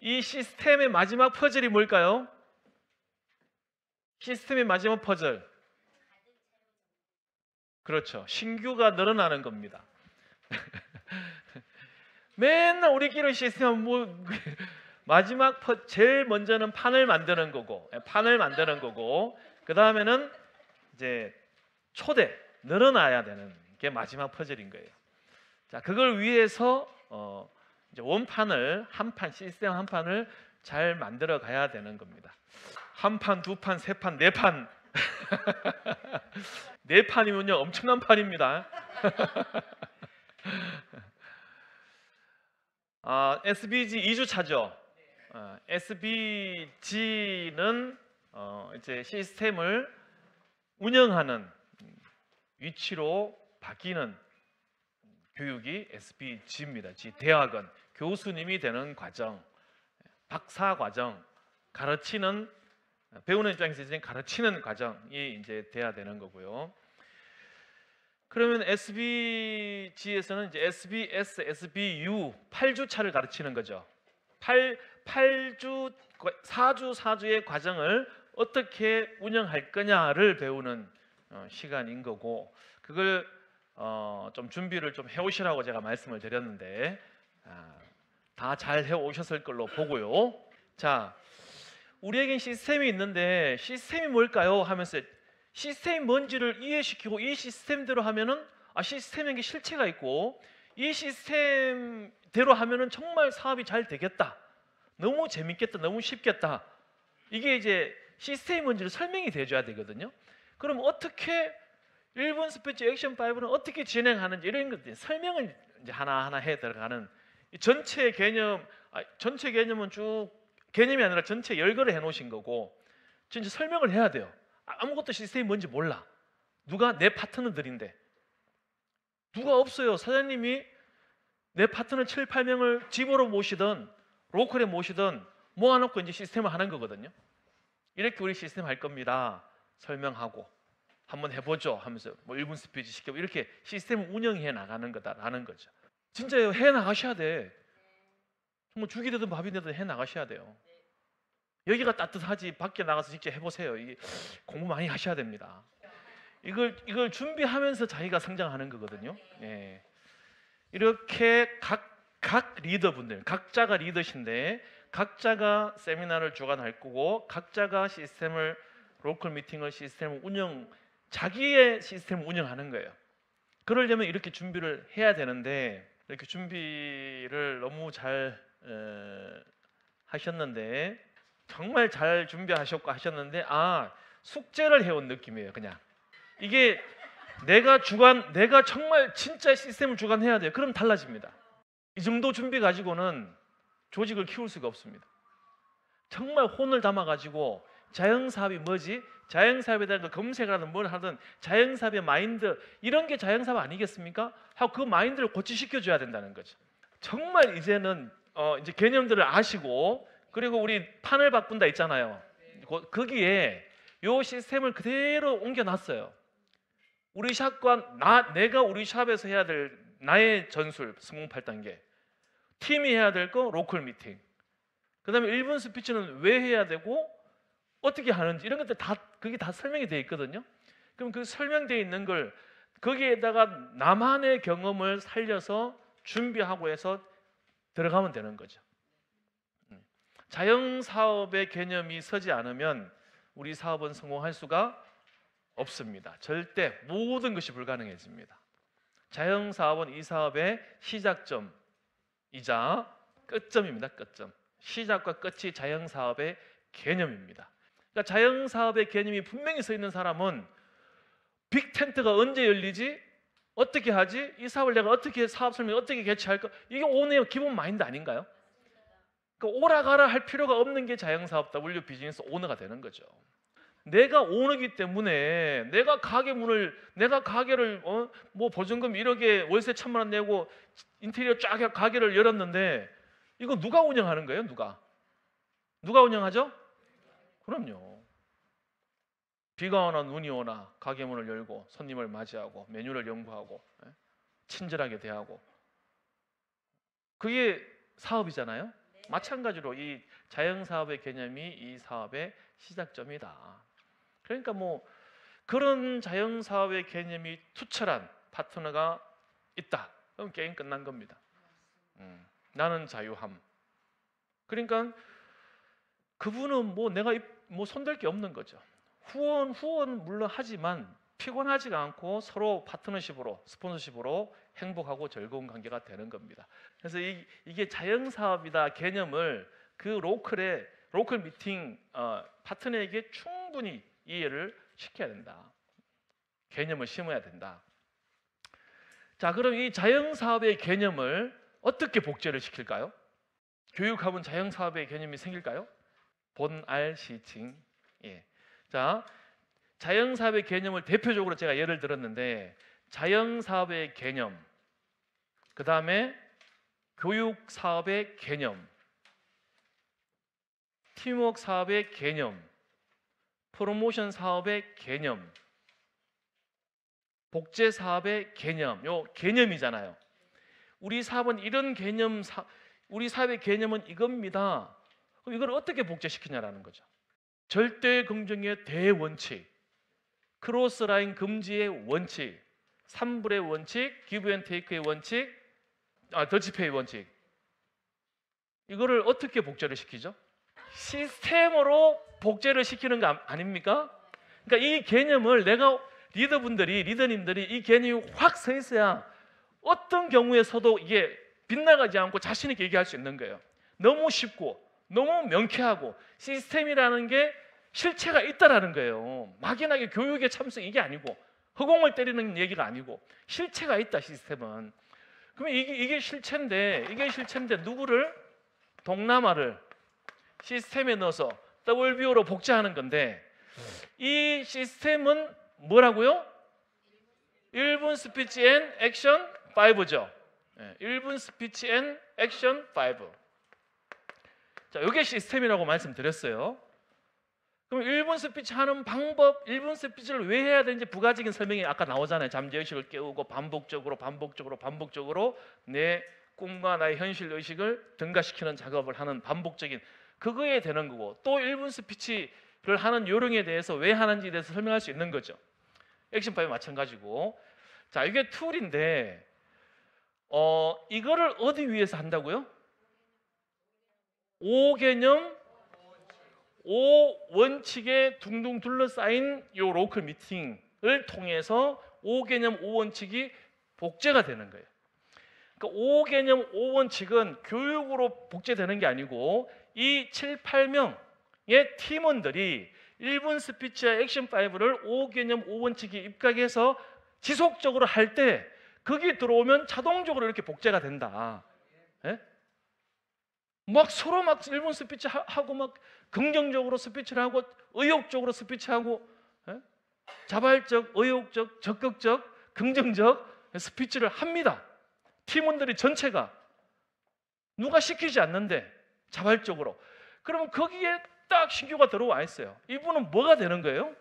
이 시스템의 마지막 퍼즐이 뭘까요? 시스템의 마지막 퍼즐. 그렇죠. 신규가 늘어나는 겁니다. 맨날 우리끼리 시스템은 마지막 제일 먼저는 판을 만드는 거고, 그 다음에는 이제 초대 늘어나야 되는 게 마지막 퍼즐인 거예요. 자, 그걸 위해서 이제 원판을 시스템 한 판을 잘 만들어 가야 되는 겁니다. 한 판, 두 판, 세 판, 네 판. 네 판이면요 엄청난 판입니다. SBG 2주차죠. SBG는 이제 시스템을 운영하는 위치로 바뀌는 교육이 SBG입니다. 대학원, 교수님이 되는 과정, 박사 과정, 배우는 입장에서 이제 가르치는 과정이 이제 돼야 되는 거고요. 그러면 SBG에서는 이제 SBS, SBU 8주차를 가르치는 거죠. 4주 4주의 과정을 어떻게 운영할 거냐를 배우는 시간인 거고, 그걸 좀 준비를 좀 해오시라고 제가 말씀을 드렸는데 다 잘 해오셨을 걸로 보고요. 자, 우리에겐 시스템이 있는데 시스템이 뭘까요? 하면서 시스템이 뭔지를 이해시키고 이 시스템대로 하면은 시스템에게 실체가 있고 이 시스템대로 하면은 정말 사업이 잘 되겠다, 너무 재밌겠다, 너무 쉽겠다, 이게 이제 시스템이 뭔지를 설명이 돼줘야 되거든요. 그럼 어떻게 1분 스피치 액션 5는 어떻게 진행하는지 이런 것들 설명을 이제 하나하나 해 들어가는 전체 개념은 쭉 개념이 아니라 전체 열거를 해 놓으신 거고 진짜 설명을 해야 돼요. 아무것도 시스템이 뭔지 몰라. 누가 내 파트너들인데 누가 없어요. 사장님이 내 파트너 7, 8명을 집으로 모시든 로컬에 모시든 모아놓고 이제 시스템을 하는 거거든요. 이렇게 우리 시스템 할 겁니다. 설명하고 한번 해보죠 하면서 1분 스피치 시키고 이렇게 시스템을 운영해 나가는 거다라는 거죠. 진짜요. 해 나가셔야 돼. 정말 죽이 되든 밥이 되든 해 나가셔야 돼요. 여기가 따뜻하지 밖에 나가서 직접 해보세요. 이게 공부 많이 하셔야 됩니다. 이걸 준비하면서 자기가 성장하는 거거든요. 예. 이렇게 각 리더분들, 각자가 리더신데 각자가 세미나를 주관할 거고 각자가 로컬 미팅을 시스템을 자기의 시스템을 운영하는 거예요. 그러려면 이렇게 준비를 해야 되는데 이렇게 준비를 너무 잘 하셨는데 정말 잘 준비하셨고 하셨는데 숙제를 해온 느낌이에요. 그냥 이게 내가 정말 진짜 시스템을 주관해야 돼요. 그럼 달라집니다. 이 정도 준비 가지고는 조직을 키울 수가 없습니다. 정말 혼을 담아가지고 자영사업이 뭐지? 자영사업에 대한 검색을 하든 뭘 하든 자영사업의 마인드 이런 게 자영사업 아니겠습니까? 하고 그 마인드를 고치시켜줘야 된다는 거죠. 정말 이제는 이제 개념들을 아시고 그리고 우리 판을 바꾼다 있잖아요. 거기에 요 시스템을 그대로 옮겨놨어요. 우리 샵과 내가 우리 샵에서 해야 될 나의 전술 성공 8단계, 팀이 해야 될 거 로컬 미팅, 그 다음에 1분 스피치는 왜 해야 되고 어떻게 하는지 이런 것들 그게 다 설명이 되어 있거든요. 그럼 그 설명되어 있는 걸 거기에다가 나만의 경험을 살려서 준비하고 해서 들어가면 되는 거죠. 자영사업의 개념이 서지 않으면 우리 사업은 성공할 수가 없습니다. 절대 모든 것이 불가능해집니다. 자영사업은 이 사업의 시작점이자 끝점입니다. 끝점. 시작과 끝이 자영사업의 개념입니다. 그러니까 자영사업의 개념이 분명히 서 있는 사람은 빅텐트가 언제 열리지? 어떻게 하지? 이 사업을 내가 어떻게 사업 설명 어떻게 개최할까? 이게 오너의 기본 마인드 아닌가요? 그러니까 오라가라 할 필요가 없는 게 자영사업 W 비즈니스 오너가 되는 거죠. 내가 오너기 때문에 내가 가게를 뭐 보증금 1억에 월세 1,000만 원 내고 인테리어 쫙 해서 가게를 열었는데 이거 누가 운영하는 거예요? 누가 운영하죠? 그럼요. 비가 오나 눈이 오나 가게 문을 열고 손님을 맞이하고 메뉴를 연구하고 친절하게 대하고 그게 사업이잖아요. 마찬가지로 이 자영사업의 개념이 이 사업의 시작점이다. 그러니까 뭐 그런 자영사업의 개념이 투철한 파트너가 있다. 그럼 게임 끝난 겁니다. 나는 자유함. 그러니까 그분은 뭐 내가 뭐 손댈 게 없는 거죠. 후원 물론 하지만 피곤하지가 않고 서로 파트너십으로 스폰서십으로 행복하고 즐거운 관계가 되는 겁니다. 그래서 이게 자영사업이다 개념을 그 로컬 미팅 파트너에게 충분히 이해를 시켜야 된다. 개념을 심어야 된다. 자, 그럼 이 자영사업의 개념을 어떻게 복제를 시킬까요? 교육하면 자영사업의 개념이 생길까요? 본알 시칭. 예. 자, 자영사업의 개념을 대표적으로 제가 예를 들었는데 자영사업의 개념, 그 다음에 교육사업의 개념, 팀워크 사업의 개념, 프로모션 사업의 개념, 복제 사업의 개념, 요 개념이잖아요. 우리 사업은 이런 개념, 우리 사업의 개념은 이겁니다. 그럼 이걸 어떻게 복제시키냐라는 거죠. 절대 긍정의 대원칙, 크로스라인 금지의 원칙, 3불의 원칙, 기브 앤 테이크의 원칙, 더치페이 원칙. 이거를 어떻게 복제를 시키죠? 시스템으로 복제를 시키는 거 아닙니까? 그러니까 이 개념을 내가 리더님들이 이 개념이 확 서 있어야 어떤 경우에서도 이게 빗나가지 않고 자신 있게 얘기할 수 있는 거예요. 너무 쉽고 너무 명쾌하고 시스템이라는 게 실체가 있다라는 거예요. 막연하게 교육의 참석 이게 아니고 허공을 때리는 얘기가 아니고 실체가 있다 시스템은. 그러면 이게 실체인데 누구를? 동남아를 시스템에 넣어서 WBO로 복제하는 건데 이 시스템은 뭐라고요? 1분 스피치 앤 액션 5죠. 1분 스피치 앤 액션 5. 자, 이게 시스템이라고 말씀드렸어요. 그럼 1분 스피치 하는 방법, 1분 스피치를 왜 해야 되는지 부가적인 설명이 아까 나오잖아요. 잠재의식을 깨우고 반복적으로 내 꿈과 나의 현실 의식을 등가시키는 작업을 하는 반복적인 그거에 되는 거고, 또 1분 스피치를 하는 요령에 대해서 왜 하는지에 대해서 설명할 수 있는 거죠. 액션5 마찬가지고. 자, 이게 툴인데 이거를 어디 위해서 한다고요? 5개념 5원칙에 둥둥 둘러싸인 요 로컬 미팅을 통해서 5개념 5원칙이 복제가 되는 거예요. 그러니까 5개념 5원칙은 교육으로 복제되는 게 아니고 이 7, 8명의 팀원들이 1분 스피치와 액션5를 5개념 5원칙에 입각해서 지속적으로 할 때 거기 들어오면 자동적으로 이렇게 복제가 된다. 예? 막 서로 막 1분 스피치 하고 막 긍정적으로 스피치를 하고 의욕적으로 스피치하고 자발적, 의욕적, 적극적, 긍정적 스피치를 합니다. 팀원들이 전체가 누가 시키지 않는데 자발적으로. 그러면 거기에 딱 신규가 들어와 있어요. 이분은 뭐가 되는 거예요?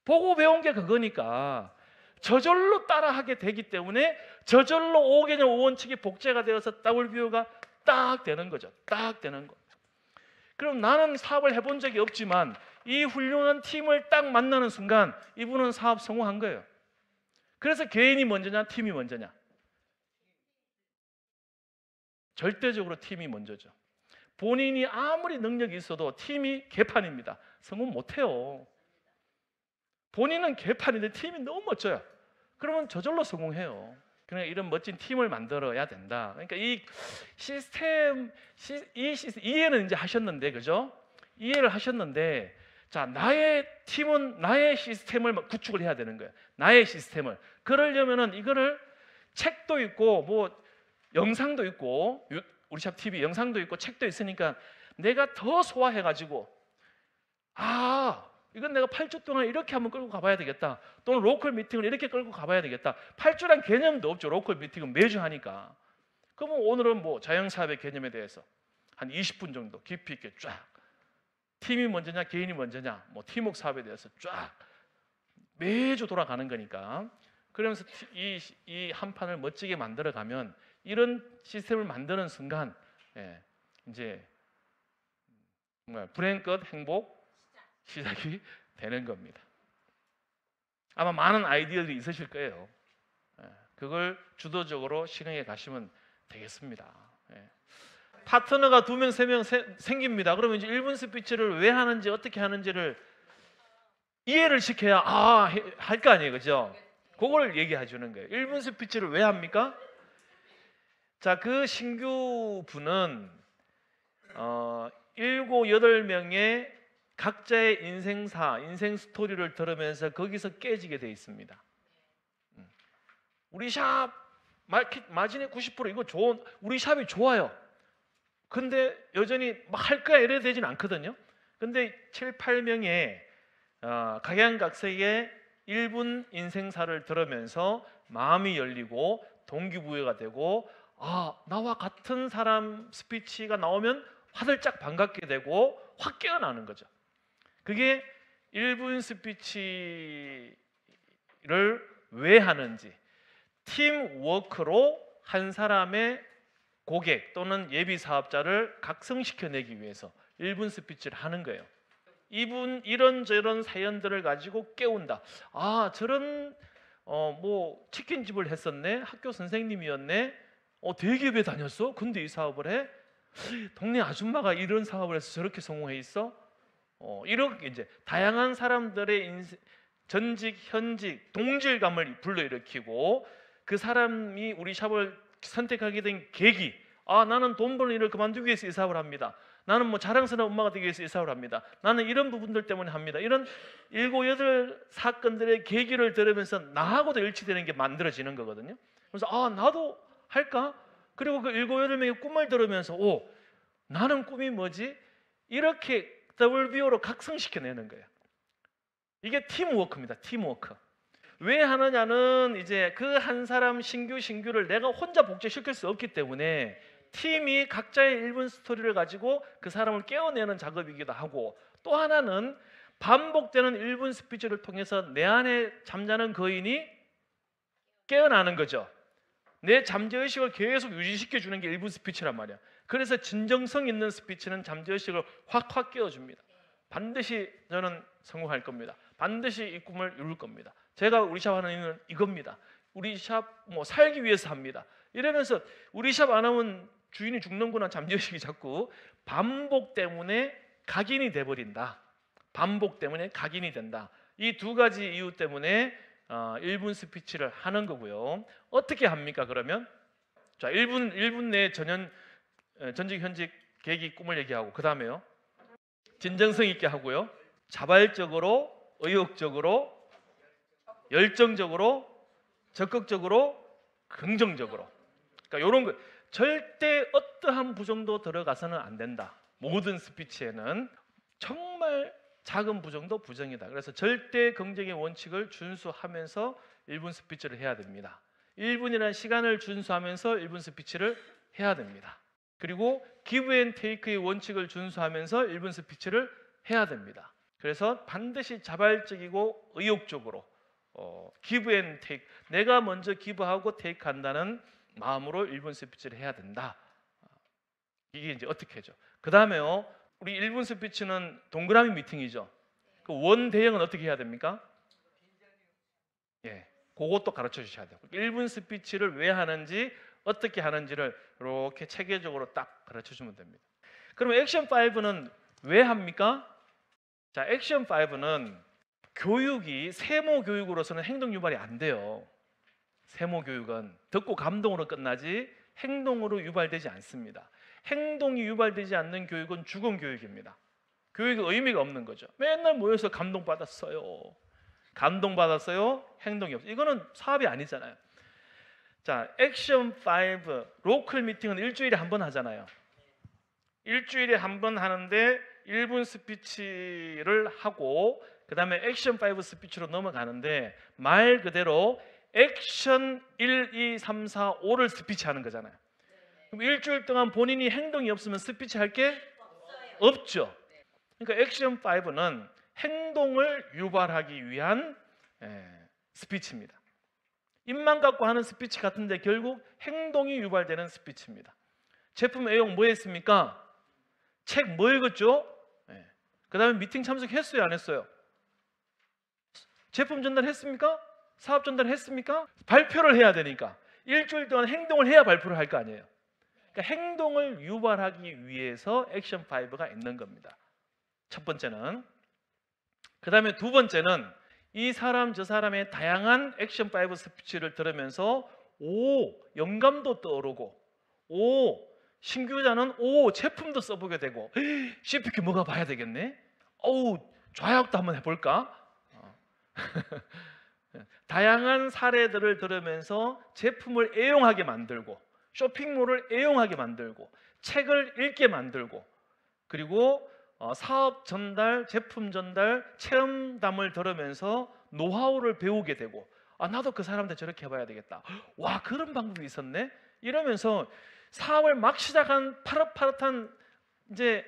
보고 배운 게 그거니까 저절로 따라하게 되기 때문에 저절로 5개념 5원칙이 복제가 되어서 WBO가 딱 되는 거죠. 딱 되는 거. 그럼 나는 사업을 해본 적이 없지만 이 훌륭한 팀을 딱 만나는 순간 이분은 사업 성공한 거예요. 그래서 개인이 먼저냐 팀이 먼저냐? 절대적으로 팀이 먼저죠. 본인이 아무리 능력이 있어도 팀이 개판입니다. 성공 못해요. 본인은 개판인데 팀이 너무 멋져요. 그러면 저절로 성공해요. 그러니까 이런 멋진 팀을 만들어야 된다. 그러니까 이 시스템 이해는 이제 하셨는데, 그죠? 이해를 하셨는데, 자, 나의 팀은 나의 시스템을 구축을 해야 되는 거예요. 나의 시스템을. 그러려면은 이거를 책도 있고 뭐 영상도 있고 우리 샵 TV 영상도 있고 책도 있으니까 내가 더 소화해가지고 이건 내가 8주 동안 이렇게 한번 끌고 가봐야 되겠다. 또는 로컬 미팅을 이렇게 끌고 가봐야 되겠다. 8주란 개념도 없죠. 로컬 미팅은 매주 하니까. 그러면 오늘은 뭐 자영사업의 개념에 대해서 한 20분 정도 깊이 있게 쫙, 팀이 먼저냐 개인이 먼저냐, 뭐 팀워크 사업에 대해서 쫙 매주 돌아가는 거니까. 그러면서 이 한 판을 멋지게 만들어가면 이런 시스템을 만드는 순간 이제 정말 불행 끝 행복 시작이 되는 겁니다. 아마 많은 아이디어들이 있으실 거예요. 그걸 주도적으로 실행해 가시면 되겠습니다. 파트너가 2명, 3명 생깁니다. 그러면 이제 1분 스피치를 왜 하는지 어떻게 하는지를 이해를 시켜야 할 거 아니에요, 그죠? 그걸 얘기해 주는 거예요. 1분 스피치를 왜 합니까? 자, 그 신규 분은 7, 8명의 각자의 인생사, 인생 스토리를 들으면서 거기서 깨지게 돼 있습니다. 우리 샵 마진의 90% 이거 좋은, 우리 샵이 좋아요. 근데 여전히 막 할 거야 이래야 되진 않거든요. 근데 7, 8명의 각양각색의 1분 인생사를 들으면서 마음이 열리고 동기부여가 되고 나와 같은 사람 스피치가 나오면 화들짝 반갑게 되고 확 깨어나는 거죠. 그게 1분 스피치를 왜 하는지, 팀워크로 한 사람의 고객 또는 예비 사업자를 각성시켜내기 위해서 1분 스피치를 하는 거예요. 이분 이런저런 사연들을 가지고 깨운다. 저런 뭐 치킨집을 했었네. 학교 선생님이었네. 대기업에 다녔어. 근데 이 사업을 해. 동네 아줌마가 이런 사업을 해서 저렇게 성공해 있어. 이렇게 이제 다양한 사람들의 전직, 현직, 동질감을 불러일으키고 그 사람이 우리 샵을 선택하게 된 계기. 나는 돈 버는 일을 그만두기 위해서 이 사업을 합니다. 나는 뭐 자랑스러운 엄마가 되기 위해서 이 사업을 합니다. 나는 이런 부분들 때문에 합니다. 이런 7, 8 사건들의 계기를 들으면서 나하고도 일치되는 게 만들어지는 거거든요. 그래서 나도 할까? 그리고 그 7, 8명의 꿈을 들으면서 나는 꿈이 뭐지? 이렇게 WBO로 각성시켜내는 거예요. 이게 팀워크입니다. 팀워크. 왜 하느냐는 이제 그 한 사람 신규를 내가 혼자 복제시킬 수 없기 때문에 팀이 각자의 1분 스토리를 가지고 그 사람을 깨워내는 작업이기도 하고, 또 하나는 반복되는 1분 스피치를 통해서 내 안에 잠자는 거인이 깨어나는 거죠. 내 잠재의식을 계속 유지시켜 주는 게 1분 스피치란 말이야. 그래서 진정성 있는 스피치는 잠재의식을 확 깨워줍니다. 반드시 저는 성공할 겁니다. 반드시 이 꿈을 이룰 겁니다. 제가 우리 샵 하는 이유는 이겁니다. 우리 샵 살기 위해서 합니다. 이러면서 우리 샵 안 하면 주인이 죽는구나 잠재의식이 자꾸 반복 때문에 각인이 돼버린다. 반복 때문에 각인이 된다. 이 2가지 이유 때문에 1분 스피치를 하는 거고요. 어떻게 합니까 그러면? 자, 1분 내에 전직 현직 계기 꿈을 얘기하고, 그 다음에요 진정성 있게 하고요, 자발적으로, 의욕적으로, 열정적으로, 적극적으로, 긍정적으로. 그러니까 이런 거 절대 어떠한 부정도 들어가서는 안 된다. 모든 스피치에는 정말 작은 부정도 부정이다. 그래서 절대 긍정의 원칙을 준수하면서 1분 스피치를 해야 됩니다. 1분이라는 시간을 준수하면서 1분 스피치를 해야 됩니다. 그리고 기브 앤 테이크의 원칙을 준수하면서 1분 스피치를 해야 됩니다. 그래서 반드시 자발적이고 의욕적으로 기브 앤 테이크, 내가 먼저 기브하고 테이크한다는 마음으로 1분 스피치를 해야 된다. 이게 이제 어떻게 하죠? 그 다음에요, 우리 1분 스피치는 동그라미 미팅이죠. 그 원 대형은 어떻게 해야 됩니까? 그것도 가르쳐 주셔야 돼요. 1분 스피치를 왜 하는지, 어떻게 하는지를 이렇게 체계적으로 딱 가르쳐 주면 됩니다. 그러면 액션 5는 왜 합니까? 자, 액션 5는 교육이 세모 교육으로서는 행동 유발이 안 돼요. 세모 교육은 듣고 감동으로 끝나지 행동으로 유발되지 않습니다. 행동이 유발되지 않는 교육은 죽은 교육입니다. 교육의 의미가 없는 거죠. 맨날 모여서 감동받았어요. 감동받았어요. 행동이 없어요. 이거는 사업이 아니잖아요. 자, 액션 5 로컬 미팅은 일주일에 한 번 하잖아요. 일주일에 한 번 하는데 1분 스피치를 하고 그 다음에 액션 5 스피치로 넘어가는데, 말 그대로 액션 1, 2, 3, 4, 5를 스피치하는 거잖아요. 그럼 일주일 동안 본인이 행동이 없으면 스피치 할 게 없죠. 그러니까 액션 5는 행동을 유발하기 위한 스피치입니다. 입만 갖고 하는 스피치 같은데 결국 행동이 유발되는 스피치입니다. 제품 애용 뭐 했습니까? 책 뭐 읽었죠? 그 다음에 미팅 참석했어요, 안 했어요? 제품 전달했습니까? 사업 전달했습니까? 발표를 해야 되니까 일주일 동안 행동을 해야 발표를 할 거 아니에요. 그러니까 행동을 유발하기 위해서 액션 5가 있는 겁니다. 첫 번째는. 그 다음에 두 번째는 이 사람 저 사람의 다양한 액션 5 스피치를 들으면서 오, 영감도 떠오르고, 오, 신규자는 오, 제품도 써보게 되고, CPQ 뭐가 봐야 되겠네? 어우, 좌약도 한번 해볼까? 다양한 사례들을 들으면서 제품을 애용하게 만들고, 쇼핑몰을 애용하게 만들고, 책을 읽게 만들고, 그리고 사업 전달, 제품 전달, 체험담을 들으면서 노하우를 배우게 되고, 아, 나도 그 사람한테 저렇게 해봐야 되겠다. 와, 그런 방법이 있었네. 이러면서 사업을 막 시작한 파릇파릇한 이제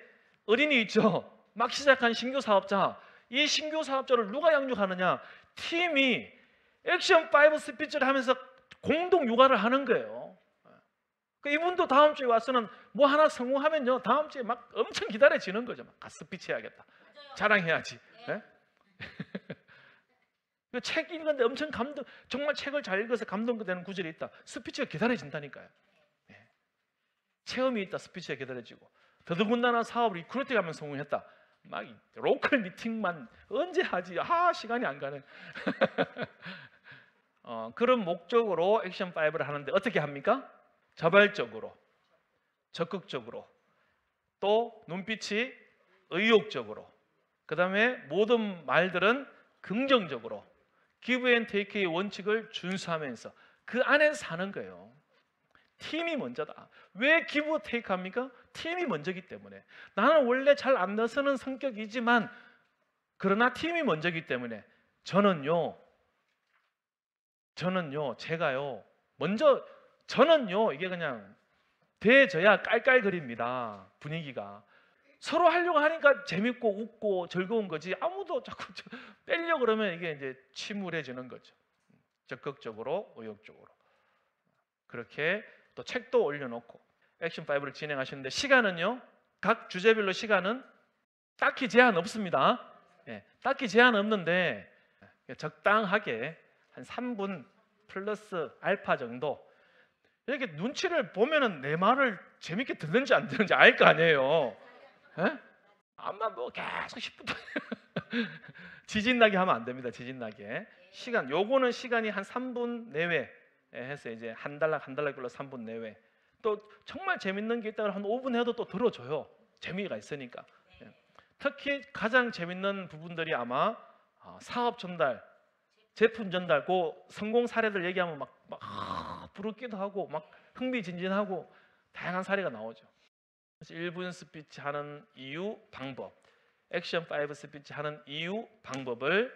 어린이 있죠. 막 시작한 신규 사업자. 이 신규 사업자를 누가 양육하느냐? 팀이 액션 5 스피치를 하면서 공동 육아를 하는 거예요. 이분도 다음 주에 와서는 뭐 하나 성공하면요, 다음 주에 막 엄청 기다려지는 거죠. 막 스피치 해야겠다. 자랑해야지. 네? 책 읽는데 엄청 감동, 정말 책을 잘 읽어서 감동되는 구절이 있다. 스피치가 기다려진다니까요. 네. 체험이 있다. 스피치가 기다려지고. 더더군다나 사업을 리크루팅 하면 성공했다. 막 로컬 미팅만 언제 하지? 아, 시간이 안 가네. 그런 목적으로 액션 5를 하는데 어떻게 합니까? 자발적으로, 적극적으로, 또 눈빛이 의욕적으로, 그 다음에 모든 말들은 긍정적으로 기브 앤 테이크의 원칙을 준수하면서 그 안에 사는 거예요. 팀이 먼저다. 왜 기브 테이크 합니까? 팀이 먼저기 때문에. 나는 원래 잘 안 나서는 성격이지만 그러나 팀이 먼저기 때문에 저는요 제가요 먼저, 저는요 이게 그냥 대져야 깔깔거립니다. 분위기가 서로 하려고 하니까 재밌고 웃고 즐거운 거지, 아무도 자꾸 빼려고 그러면 이게 이제 침울해지는 거죠. 적극적으로, 의욕적으로. 그렇게 또 책도 올려놓고 액션 5를 진행하시는데, 시간은요, 각 주제별로 시간은 딱히 제한 없습니다. 딱히 제한 없는데 적당하게 한 3분 플러스 알파 정도, 이렇게 눈치를 보면은 내 말을 재밌게 듣는지 안 듣는지 알 거 아니에요. 아마 뭐 계속 10분 지진나게 하면 안 됩니다. 지진나게. 시간, 요거는 시간이 한 3분 내외 해서 이제 한 달락 걸로 3분 내외. 또 정말 재밌는 게 있다가 한 5분 해도 또 들어줘요. 재미가 있으니까. 특히 가장 재밌는 부분들이 아마 사업 전달, 제품 전달, 그 성공 사례들 얘기하면 막 부럽기도 하고 막 흥미진진하고 다양한 사례가 나오죠. 그래서 1분 스피치 하는 이유, 방법, 액션 5 스피치 하는 이유, 방법을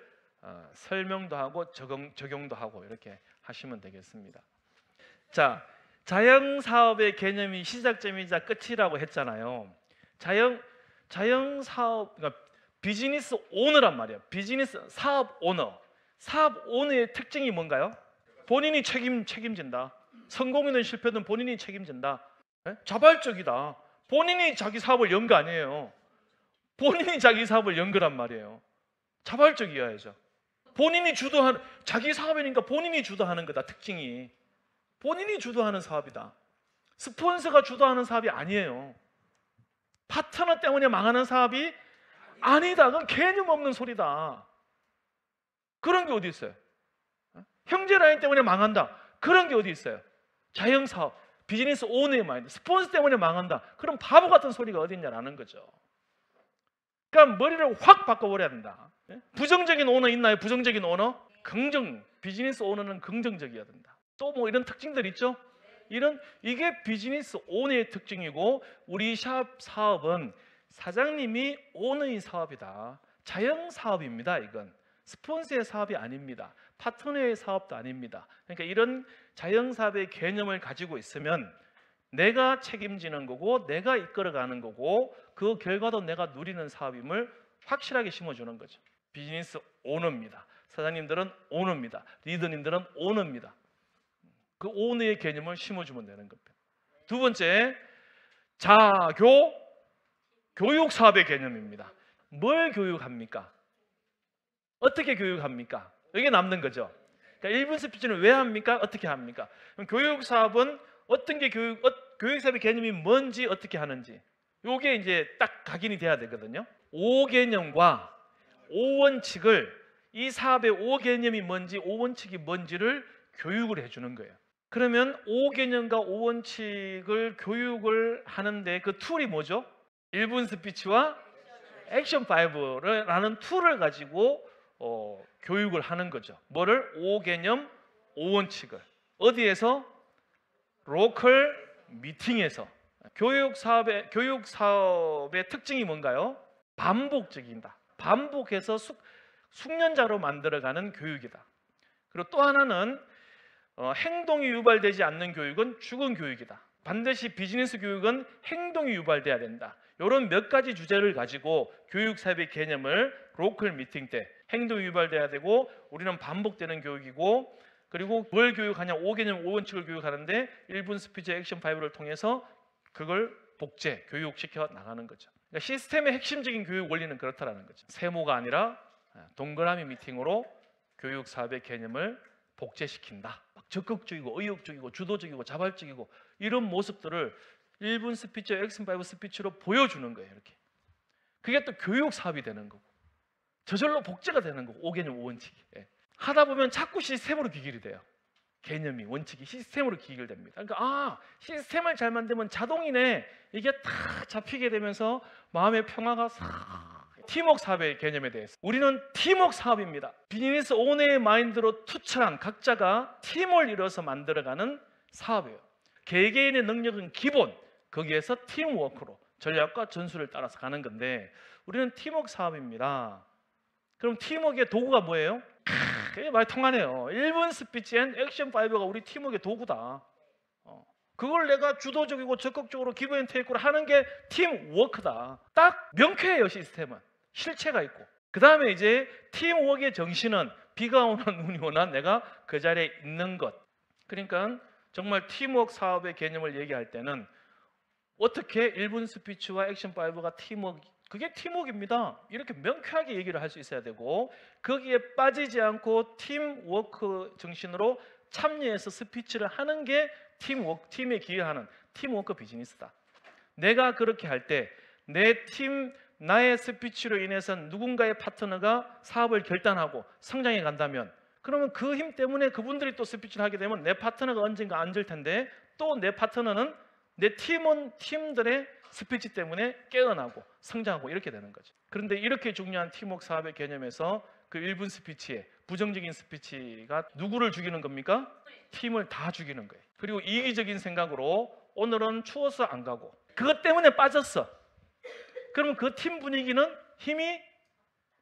설명도 하고 적용도 하고 이렇게 하시면 되겠습니다. 자, 자영 사업의 개념이 시작점이자 끝이라고 했잖아요. 자영 사업, 그러니까 비즈니스 오너란 말이에요. 비즈니스 사업 오너. 사업 오너의 특징이 뭔가요? 본인이 책임진다. 성공이든 실패든 본인이 책임진다. 자발적이다. 본인이 자기 사업을 연 거 아니에요. 본인이 자기 사업을 연 거란 말이에요. 자발적이어야죠. 본인이 주도하는, 자기 사업이니까 본인이 주도하는 거다. 특징이 본인이 주도하는 사업이다. 스폰서가 주도하는 사업이 아니에요. 파트너 때문에 망하는 사업이 아니다. 그건 개념 없는 소리다. 그런 게 어디 있어요? 형제 라인 때문에 망한다. 그런 게 어디 있어요? 자영 사업, 비즈니스 오너의 마인드, 스폰서 때문에 망한다. 그럼 바보 같은 소리가 어디 있냐라는 거죠. 그러니까 머리를 확 바꿔버려야 된다. 부정적인 오너 있나요? 부정적인 오너? 비즈니스 오너는 긍정적이어야 된다. 또 뭐 이런 특징들 있죠? 이게 비즈니스 오너의 특징이고, 우리 샵 사업은 사장님이 오너인 사업이다. 자영 사업입니다. 이건 스폰서의 사업이 아닙니다. 파트너의 사업도 아닙니다. 그러니까 이런 자영 사업의 개념을 가지고 있으면 내가 책임지는 거고 내가 이끌어가는 거고 그 결과도 내가 누리는 사업임을 확실하게 심어주는 거죠. 비즈니스 오너입니다. 사장님들은 오너입니다. 리더님들은 오너입니다. 그 오너의 개념을 심어주면 되는 겁니다. 두 번째, 자교 교육 사업의 개념입니다. 뭘 교육합니까? 어떻게 교육합니까? 이게 남는 거죠. 그러니까 1분 스피치는 왜 합니까? 어떻게 합니까? 그럼 교육 사업은 어떤 게 교육 사업의 개념이 뭔지 어떻게 하는지 요게 이제 딱 각인이 돼야 되거든요. 5개념과 5원칙을 이 사업의 5개념이 뭔지 5원칙이 뭔지를 교육을 해주는 거예요. 그러면 5개념과 5원칙을 교육을 하는데 그 툴이 뭐죠? 1분 스피치와 액션 5라는 툴을 가지고 교육을 하는 거죠. 뭐를? 5개념 5원칙을 어디에서? 로컬 미팅에서. 교육 사업의 특징이 뭔가요? 반복적이다. 반복해서 숙련자로 만들어가는 교육이다. 그리고 또 하나는 행동이 유발되지 않는 교육은 죽은 교육이다. 반드시 비즈니스 교육은 행동이 유발돼야 된다. 이런 몇 가지 주제를 가지고 교육 사업의 개념을 로컬 미팅 때 행동이 유발돼야 되고 우리는 반복되는 교육이고 그리고 뭘 교육하냐 5개념 5원칙을 교육하는데 1분 스피치 액션 5를 통해서 그걸 복제, 교육시켜 나가는 거죠. 그러니까 시스템의 핵심적인 교육 원리는 그렇다라는 거죠. 세모가 아니라 동그라미 미팅으로 교육 사업의 개념을 복제시킨다. 막 적극적이고 의욕적이고 주도적이고 자발적이고 이런 모습들을 1분 스피치, 액션 5 스피치로 보여주는 거예요. 이렇게. 그게 또 교육 사업이 되는 거고 저절로 복제가 되는 거고 5개념 5원칙이. 하다 보면 자꾸 시스템으로 귀결이 돼요. 개념이, 원칙이 시스템으로 귀결됩니다. 그러니까 시스템을 잘 만들면 자동이네. 이게 다 잡히게 되면서 마음의 평화가 팀워크 사업의 개념에 대해서 우리는 팀워크 사업입니다. 비즈니스 오너의 마인드로 투철한 각자가 팀을 이뤄서 만들어가는 사업이에요. 개개인의 능력은 기본, 거기에서 팀워크로 전략과 전술을 따라서 가는 건데 우리는 팀워크 사업입니다. 그럼 팀워크의 도구가 뭐예요? 그게 많이 통하네요. 1분 스피치 앤 액션 5가 우리 팀워크의 도구다. 그걸 내가 주도적이고 적극적으로 기브 앤 테이크로 하는 게 팀워크다. 딱 명쾌해요. 시스템은 실체가 있고 그 다음에 이제 팀워크의 정신은 비가 오나 눈이 오나 내가 그 자리에 있는 것. 그러니까 정말 팀워크 사업의 개념을 얘기할 때는 어떻게 1분 스피치와 액션 5가 팀워크, 그게 팀워크입니다. 이렇게 명쾌하게 얘기를 할 수 있어야 되고 거기에 빠지지 않고 팀워크 정신으로 참여해서 스피치를 하는 게 팀워크, 팀에 기여하는 팀워크 비즈니스다. 내가 그렇게 할 때 내 팀, 나의 스피치로 인해서 누군가의 파트너가 사업을 결단하고 성장해 간다면 그러면 그 힘 때문에 그분들이 또 스피치를 하게 되면 내 파트너가 언젠가 앉을 텐데 또 내 파트너는 내 팀들의 스피치 때문에 깨어나고 성장하고 이렇게 되는 거죠. 그런데 이렇게 중요한 팀워크 사업의 개념에서 그 1분 스피치에 부정적인 스피치가 누구를 죽이는 겁니까? 팀을 다 죽이는 거예요. 그리고 이기적인 생각으로 오늘은 추워서 안 가고 그것 때문에 빠졌어. 그러면 그 팀 분위기는 힘이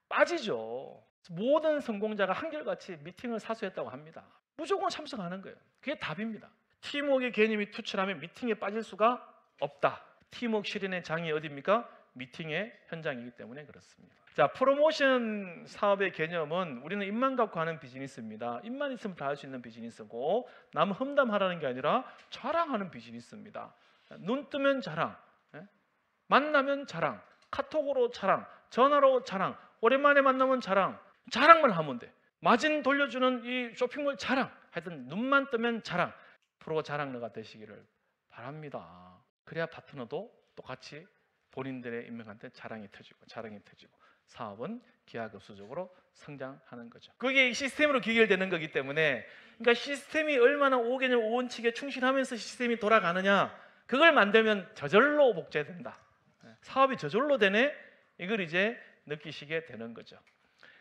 빠지죠. 모든 성공자가 한결같이 미팅을 사수했다고 합니다. 무조건 참석하는 거예요. 그게 답입니다. 팀워크의 개념이 투철하면 미팅에 빠질 수가 없다. 팀워크 실현의 장이 어디입니까? 미팅의 현장이기 때문에 그렇습니다. 자, 프로모션 사업의 개념은 우리는 입만 갖고 하는 비즈니스입니다. 입만 있으면 다 할 수 있는 비즈니스고 남 험담하라는 게 아니라 자랑하는 비즈니스입니다. 눈 뜨면 자랑, 만나면 자랑, 카톡으로 자랑, 전화로 자랑, 오랜만에 만나면 자랑, 자랑만 하면 돼. 마진 돌려주는 이 쇼핑몰 자랑, 하여튼 눈만 뜨면 자랑, 프로 자랑러가 되시기를 바랍니다. 그래야 파트너도 똑같이 본인들의 인맥한테 자랑이 터지고 사업은 기하급수적으로 성장하는 거죠. 그게 시스템으로 귀결되는 거기 때문에 그러니까 시스템이 얼마나 5개념 5원칙에 충실하면서 시스템이 돌아가느냐 그걸 만들면 저절로 복제된다. 사업이 저절로 되네. 이걸 이제 느끼시게 되는 거죠.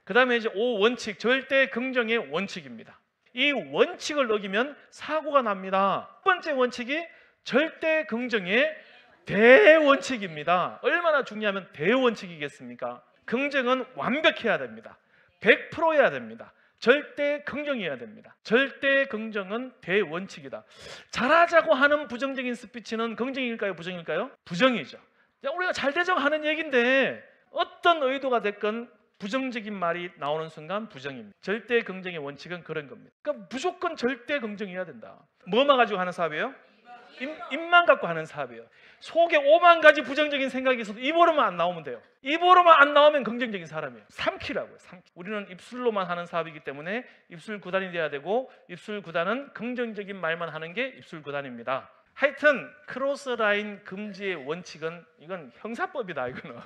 그 다음에 이제 5원칙, 절대 긍정의 원칙입니다. 이 원칙을 어기면 사고가 납니다. 첫 번째 원칙이 절대 긍정의 대원칙입니다. 얼마나 중요하면 대원칙이겠습니까? 긍정은 완벽해야 됩니다. 100%여야 됩니다. 절대 긍정이어야 됩니다. 절대 긍정은 대원칙이다. 잘하자고 하는 부정적인 스피치는 긍정일까요? 부정일까요? 부정이죠. 우리가 잘 되자고 하는 얘기인데 어떤 의도가 됐건 부정적인 말이 나오는 순간 부정입니다. 절대 긍정의 원칙은 그런 겁니다. 그러니까 무조건 절대 긍정이어야 된다. 뭐만 가지고 하는 사업이에요? 입만 갖고 하는 사업이에요. 속에 5만 가지 부정적인 생각이 있어도 입으로만 안 나오면 돼요. 입으로만 안 나오면 긍정적인 사람이에요. 삼키라고요. 삼키. 우리는 입술로만 하는 사업이기 때문에 입술 구단이 돼야 되고, 입술 구단은 긍정적인 말만 하는 게 입술 구단입니다. 하여튼 크로스라인 금지의 원칙은 이건 형사법이다. 이거는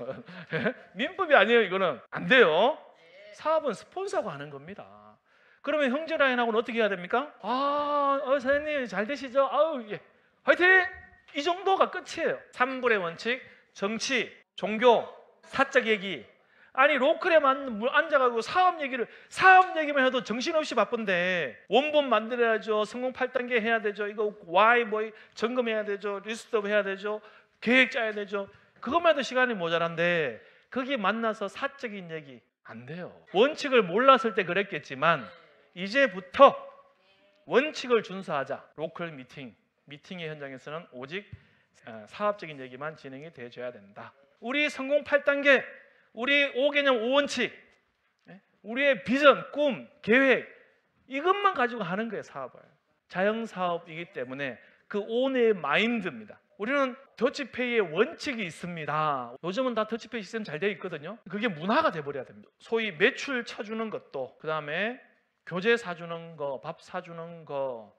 민법이 아니에요. 이거는 안 돼요. 사업은 스폰서가 하는 겁니다. 그러면 형제 라인하고는 어떻게 해야 됩니까? 사장님 잘 되시죠? 아우 예. 화이팅! 이 정도가 끝이에요. 3불의 원칙, 정치, 종교, 사적 얘기. 아니 로컬에만 앉아가지고 사업 얘기만 해도 정신없이 바쁜데 원본 만들어야죠. 성공 8단계 해야 되죠. 이거 why 뭐 점검해야 되죠. 리스트업 해야 되죠. 계획 짜야 되죠. 그것만 해도 시간이 모자란데 거기 만나서 사적인 얘기 안 돼요. 원칙을 몰랐을 때 그랬겠지만 이제부터 원칙을 준수하자. 로컬 미팅의 현장에서는 오직 사업적인 얘기만 진행이 돼줘야 된다. 우리 성공 8단계, 우리 5개념 5원칙, 우리의 비전, 꿈, 계획 이것만 가지고 하는 거예요. 사업을. 자영사업이기 때문에 그 오너의 마인드입니다. 우리는 더치페이의 원칙이 있습니다. 요즘은 다 더치페이 시스템 잘 되어 있거든요. 그게 문화가 돼버려야 됩니다. 소위 매출 쳐주는 것도, 그 다음에 교재 사주는 거, 밥 사주는 거,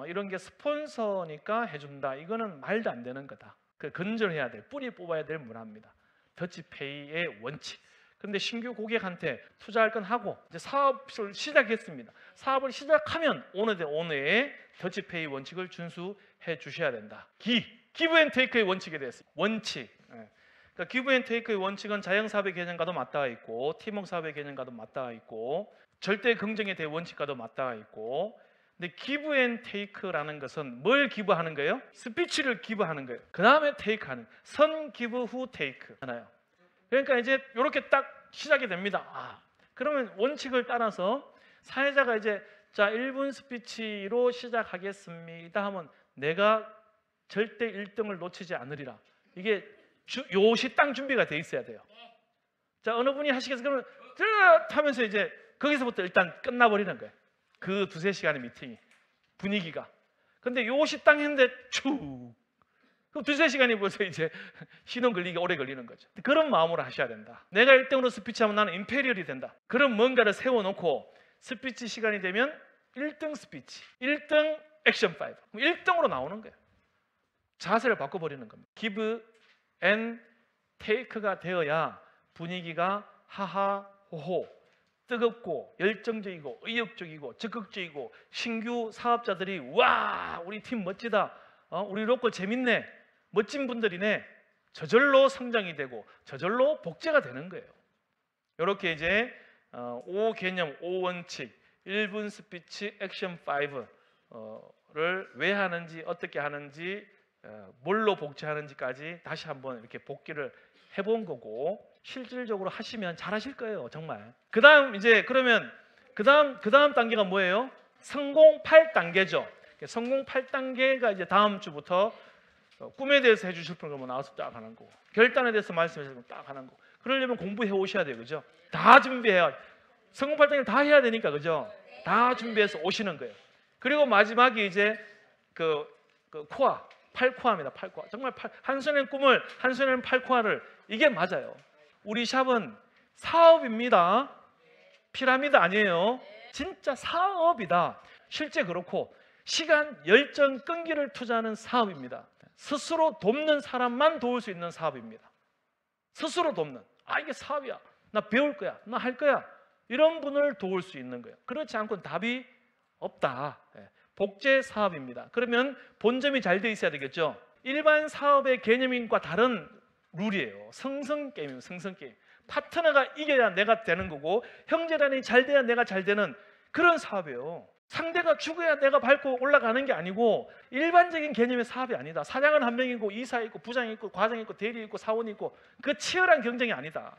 이런 게 스폰서니까 해준다. 이거는 말도 안 되는 거다. 그 건절해야 돼. 뿌리 뽑아야 될 문화입니다. 더치페이의 원칙. 그런데 신규 고객한테 투자할 건 하고 이제 사업을 시작했습니다. 사업을 시작하면 오너 대 오너의 더치페이 원칙을 준수해 주셔야 된다. 기브 앤 테이크의 원칙에 대해서 원칙. 그러니까 기브 앤 테이크의 원칙은 자영사업의 개념과도 맞닿아 있고 팀워크 사업의 개념과도 맞닿아 있고 절대 긍정의 대원칙과도 맞닿아 있고, 근데 기브 앤 테이크라는 것은 뭘 기부하는 거예요? 스피치를 기부하는 거예요. 그 다음에 테이크하는, 선 기브 후 테이크 하나요. 그러니까 이제 이렇게 딱 시작이 됩니다. 그러면 원칙을 따라서 사회자가 이제 자 1분 스피치로 시작하겠습니다 하면 내가 절대 1등을 놓치지 않으리라. 이게 요시 땅 준비가 돼 있어야 돼요. 자 어느 분이 하시겠어요? 그러면 하면서 이제 거기서부터 일단 끝나버리는 거예요. 그 2-3시간의 미팅이 분위기가. 근데 요시 땅 했는데 그럼 2-3시간이 벌써 이제 신혼 걸리기 오래 걸리는 거죠. 그런 마음으로 하셔야 된다. 내가 1등으로 스피치하면 나는 임페리얼이 된다. 그런 뭔가를 세워놓고 스피치 시간이 되면 1등 스피치, 1등 액션 5, 1등으로 나오는 거예요. 자세를 바꿔버리는 겁니다. 기브 앤 테이크가 되어야 분위기가 하하 호호, 뜨겁고 열정적이고 의욕적이고 적극적이고 신규 사업자들이 와 우리 팀 멋지다, 우리 로컬 재밌네, 멋진 분들이네, 저절로 성장이 되고 저절로 복제가 되는 거예요. 이렇게 이제 5개념 5원칙 1분 스피치 액션 5를 왜 하는지, 어떻게 하는지, 뭘로 복제하는지까지 다시 한번 이렇게 복기를 해본 거고, 실질적으로 하시면 잘하실 거예요. 정말. 그다음 이제 그러면 그다음 단계가 뭐예요? 성공 8단계죠. 성공 8단계가 이제 다음 주부터 꿈에 대해서 해주실 프로그램 나와서 딱 하는 거고, 결단에 대해서 말씀해 주시면 딱 하는 거고. 그러려면 공부해 오셔야 돼요. 그죠? 다 준비해야, 성공 8단계를 다 해야 되니까, 그죠? 다 준비해서 오시는 거예요. 그리고 마지막에 이제 그 코아, 8코아입니다. 8코아. 정말 한 손에는 꿈을, 한 손에는 8코아를, 이게 맞아요. 우리 샵은 사업입니다. 피라미드 아니에요. 진짜 사업이다. 실제 그렇고 시간, 열정, 끈기를 투자하는 사업입니다. 스스로 돕는 사람만 도울 수 있는 사업입니다. 스스로 돕는, 이게 사업이야, 나 배울 거야, 나 할 거야, 이런 분을 도울 수 있는 거예요. 그렇지 않고는 답이 없다. 복제 사업입니다. 그러면 본점이 잘 돼 있어야 되겠죠. 일반 사업의 개념과 다른 룰이에요. 성성게임이에요. 성성게임. 파트너가 이겨야 내가 되는 거고, 형제단이 잘 돼야 내가 잘 되는 그런 사업이에요. 상대가 죽어야 내가 밟고 올라가는 게 아니고 일반적인 개념의 사업이 아니다. 사장은 한 명이고 이사 있고 부장 있고 과장 있고 대리 있고 사원 있고 그 치열한 경쟁이 아니다.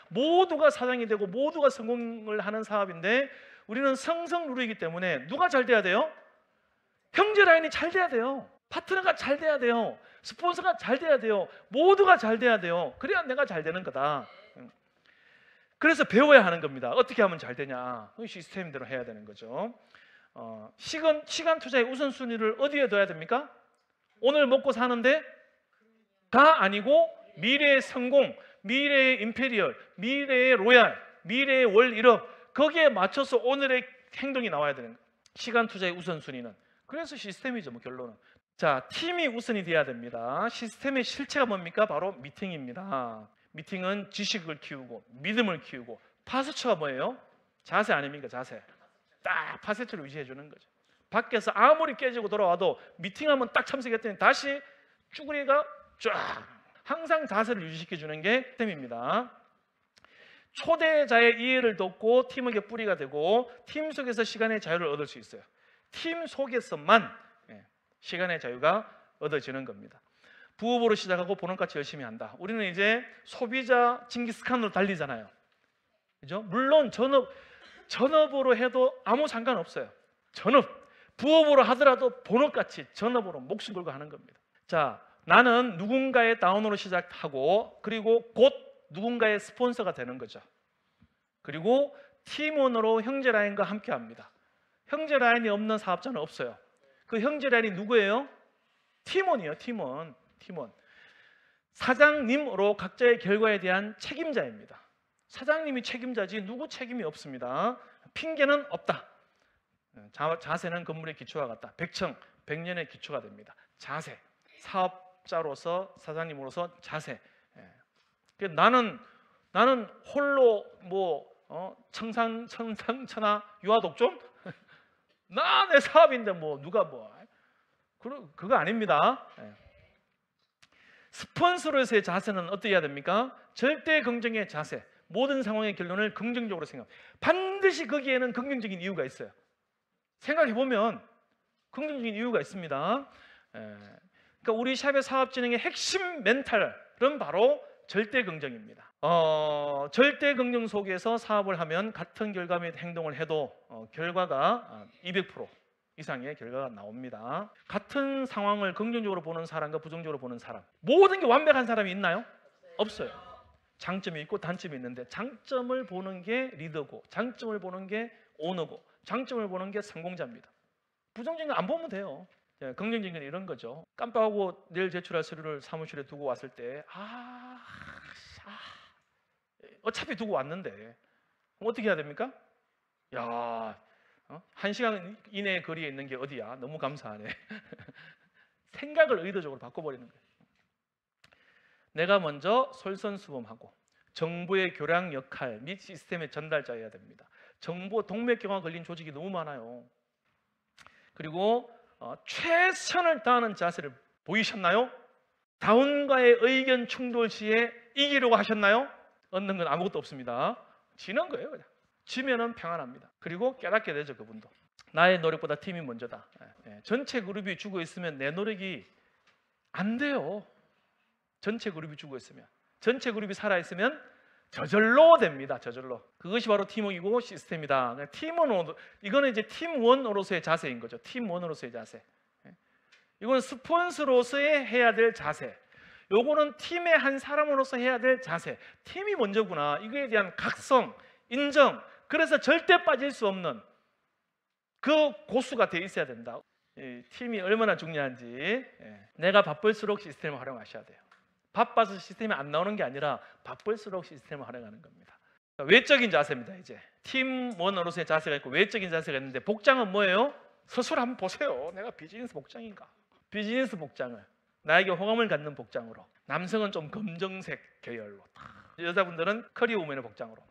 모두가 사장이 되고 모두가 성공을 하는 사업인데, 우리는 성성룰이기 때문에 누가 잘 돼야 돼요? 형제 라인이 잘 돼야 돼요. 파트너가 잘 돼야 돼요. 스폰서가 잘 돼야 돼요. 모두가 잘 돼야 돼요. 그래야 내가 잘 되는 거다. 그래서 배워야 하는 겁니다. 어떻게 하면 잘 되냐, 시스템대로 해야 되는 거죠. 시간 투자의 우선순위를 어디에 둬야 됩니까? 오늘 먹고 사는데 아니고 미래의 성공, 미래의 임페리얼, 미래의 로얄, 미래의 월 1억 거기에 맞춰서 오늘의 행동이 나와야 되는 거예요. 시간 투자의 우선순위는. 그래서 시스템이죠, 뭐 결론은. 자, 팀이 우선이 돼야 됩니다. 시스템의 실체가 뭡니까? 바로 미팅입니다. 미팅은 지식을 키우고 믿음을 키우고, 파스처가 뭐예요? 자세 아닙니까? 자세. 딱 파세트를 유지해 주는 거죠. 밖에서 아무리 깨지고 돌아와도 미팅하면 딱 참석했더니 다시 쭈그리가 쫙, 항상 자세를 유지시켜 주는 게 시스템입니다. 초대자의 이해를 돕고 팀에게 뿌리가 되고, 팀 속에서 시간의 자유를 얻을 수 있어요. 팀 속에서만 시간의 자유가 얻어지는 겁니다. 부업으로 시작하고 본업같이 열심히 한다. 우리는 이제 소비자 징기스칸으로 달리잖아요. 그죠? 물론 전업으로 해도 아무 상관없어요. 부업으로 하더라도 본업같이 전업으로 목숨 걸고 하는 겁니다. 자, 나는 누군가의 다운으로 시작하고, 그리고 곧 누군가의 스폰서가 되는 거죠. 그리고 팀원으로 형제 라인과 함께 합니다. 형제 라인이 없는 사업자는 없어요. 그 형제 라인이 누구예요? 팀원이에요. 팀원. 사장님으로 각자의 결과에 대한 책임자입니다. 사장님이 책임자지 누구 책임이 없습니다. 핑계는 없다. 자세는 건물의 기초와 같다. 백년의 기초가 됩니다. 자세. 사업자로서, 사장님으로서 자세. 나는 홀로 청상천하 유아독존? 나 내 사업인데 누가 그거 아닙니다. 스폰서로서의 자세는 어떻게 해야 됩니까? 절대 긍정의 자세. 모든 상황의 결론을 긍정적으로 생각. 반드시 거기에는 긍정적인 이유가 있어요. 생각해 보면 긍정적인 이유가 있습니다. 그러니까 우리 샵의 사업 진행의 핵심 멘탈은 바로 절대 긍정입니다. 절대 긍정 속에서 사업을 하면 같은 결과 및 행동을 해도 결과가 200% 이상의 결과가 나옵니다. 같은 상황을 긍정적으로 보는 사람과 부정적으로 보는 사람, 모든 게 완벽한 사람이 있나요? 없어요. 장점이 있고 단점이 있는데, 장점을 보는 게 리더고, 장점을 보는 게 오너고, 장점을 보는 게 성공자입니다. 부정적인 거 안 보면 돼요. 긍정적인 건 이런 거죠. 깜빡하고 내일 제출할 서류를 사무실에 두고 왔을 때 어차피 두고 왔는데 그럼 어떻게 해야 됩니까? 야, 1시간 이내 거리에 있는 게 어디야? 너무 감사하네. 생각을 의도적으로 바꿔버리는 거예요. 내가 먼저 솔선수범하고 정보의 교량 역할 및 시스템의 전달자여야 됩니다. 정보 동맥경화 걸린 조직이 너무 많아요. 그리고 최선을 다하는 자세를 보이셨나요? 다운과의 의견 충돌 시에 이기려고 하셨나요? 얻는 건 아무것도 없습니다. 지는 거예요, 그냥. 지면은 평안합니다. 그리고 깨닫게 되죠, 그분도. 나의 노력보다 팀이 먼저다. 전체 그룹이 죽어 있으면 내 노력이 안 돼요. 전체 그룹이 죽어 있으면, 전체 그룹이 살아 있으면 저절로 됩니다. 저절로. 그것이 바로 팀워크이고 시스템이다. 팀원, 이거는 이제 팀원으로서의 자세인 거죠. 팀원으로서의 자세. 이건 스폰서로서의 해야 될 자세. 요거는 팀의 한 사람으로서 해야 될 자세. 팀이 먼저구나. 이거에 대한 각성, 인정. 그래서 절대 빠질 수 없는 그 고수가 돼 있어야 된다. 팀이 얼마나 중요한지. 내가 바쁠수록 시스템을 활용하셔야 돼요. 바빠서 시스템이 안 나오는 게 아니라 바쁠수록 시스템을 활용하는 겁니다. 외적인 자세입니다. 이제 팀원으로서의 자세가 있고 외적인 자세가 있는데, 복장은 뭐예요? 스스로 한번 보세요. 내가 비즈니스 복장인가? 비즈니스 복장을 나에게 호감을 갖는 복장으로. 남성은 좀 검정색 계열로, 여자분들은 커리어 우먼의 복장으로.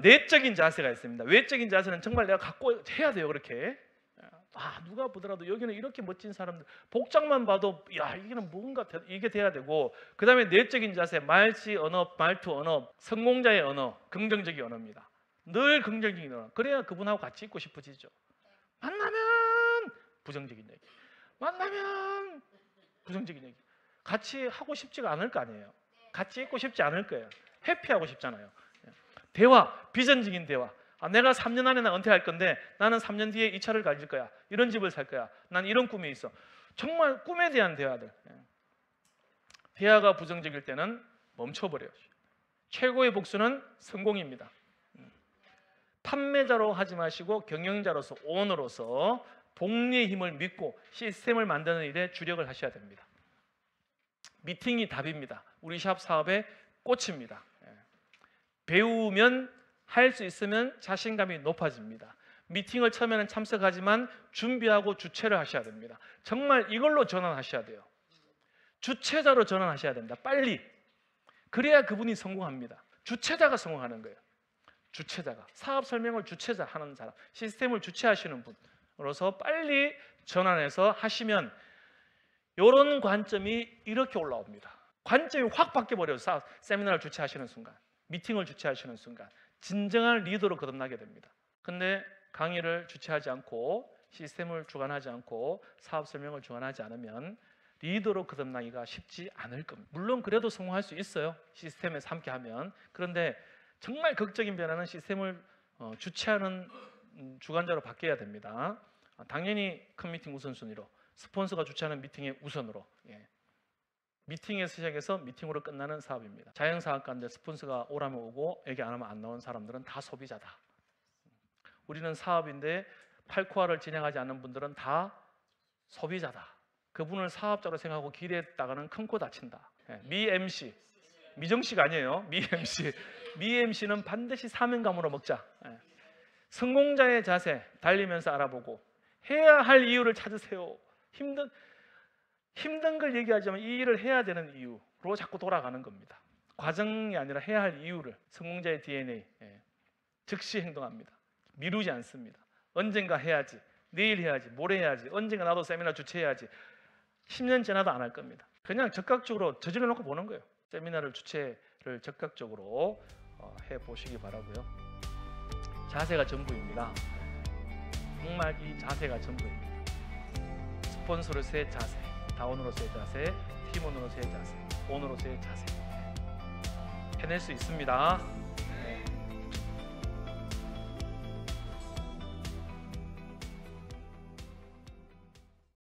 내적인 자세가 있습니다. 외적인 자세는 정말 내가 갖고 해야 돼요. 그렇게. 누가 보더라도 여기는 이렇게 멋진 사람들, 복장만 봐도 이게는 뭔가 이게 돼야 되고, 그 다음에 내적인 자세, 말씨 언어, 말투 언어, 성공자의 언어, 긍정적인 언어입니다. 늘 긍정적인 언어. 그래야 그분하고 같이 있고 싶어지죠. 만나면 부정적인 얘기, 만나면 부정적인 얘기. 같이 하고 싶지가 않을 거 아니에요. 같이 있고 싶지 않을 거예요. 해피하고 싶잖아요. 대화, 비전적인 대화. 내가 3년 안에 나 은퇴할 건데 나는 3년 뒤에 이 차를 가질 거야. 이런 집을 살 거야. 난 이런 꿈이 있어. 정말 꿈에 대한 대화들. 대화가 부정적일 때는 멈춰버려요. 최고의 복수는 성공입니다. 판매자로 하지 마시고 경영자로서, 오너로서 복리의 힘을 믿고 시스템을 만드는 일에 주력을 하셔야 됩니다. 미팅이 답입니다. 우리 샵 사업의 꽃입니다. 배우면 할 수 있으면 자신감이 높아집니다. 미팅을 처음에는 참석하지만 준비하고 주최를 하셔야 됩니다. 정말 이걸로 전환하셔야 돼요. 주최자로 전환하셔야 됩니다. 빨리. 그래야 그분이 성공합니다. 주최자가 성공하는 거예요. 주최자가. 사업 설명을 주최자 하는 사람, 시스템을 주최하시는 분으로서 빨리 전환해서 하시면 이런 관점이 이렇게 올라옵니다. 관점이 확 바뀌어버려요. 세미나를 주최하시는 순간, 미팅을 주최하시는 순간 진정한 리더로 거듭나게 됩니다. 근데 강의를 주최하지 않고 시스템을 주관하지 않고 사업 설명을 주관하지 않으면 리더로 거듭나기가 쉽지 않을 겁니다. 물론 그래도 성공할 수 있어요. 시스템에서 함께 하면. 그런데 정말 극적인 변화는 시스템을 주최하는 주관자로 바뀌어야 됩니다. 당연히 큰 미팅 우선순위로, 스폰서가 주최하는 미팅의 우선으로, 미팅에서 시작해서 미팅으로 끝나는 사업입니다. 자영사업가인데 스폰서가 오라면 오고 얘기 안 하면 안 나온 사람들은 다 소비자다. 우리는 사업인데 8코어를 진행하지 않는 분들은 다 소비자다. 그분을 사업자로 생각하고 기대했다가는 큰 코 다친다. 미 MC, 미정씨가 아니에요. 미 MC. 미 MC는 반드시 사명감으로 먹자. 성공자의 자세, 달리면서 알아보고 해야 할 이유를 찾으세요. 힘든 걸 얘기하자면 이 일을 해야 되는 이유로 자꾸 돌아가는 겁니다. 과정이 아니라 해야 할 이유를. 성공자의 DNA. 즉시 행동합니다. 미루지 않습니다. 언젠가 해야지, 내일 해야지, 모레 해야지, 언젠가 나도 세미나 주최해야지. 10년 지나도 안 할 겁니다. 그냥 적극적으로 저질러 놓고 보는 거예요. 세미나를 주최를 적극적으로 해보시기 바라고요. 자세가 전부입니다. 정말 이 자세가 전부입니다. 스폰서로서의 자세, 다운으로서의 자세, 팀원으로서의 자세, 온으로서의 자세 해낼 수 있습니다.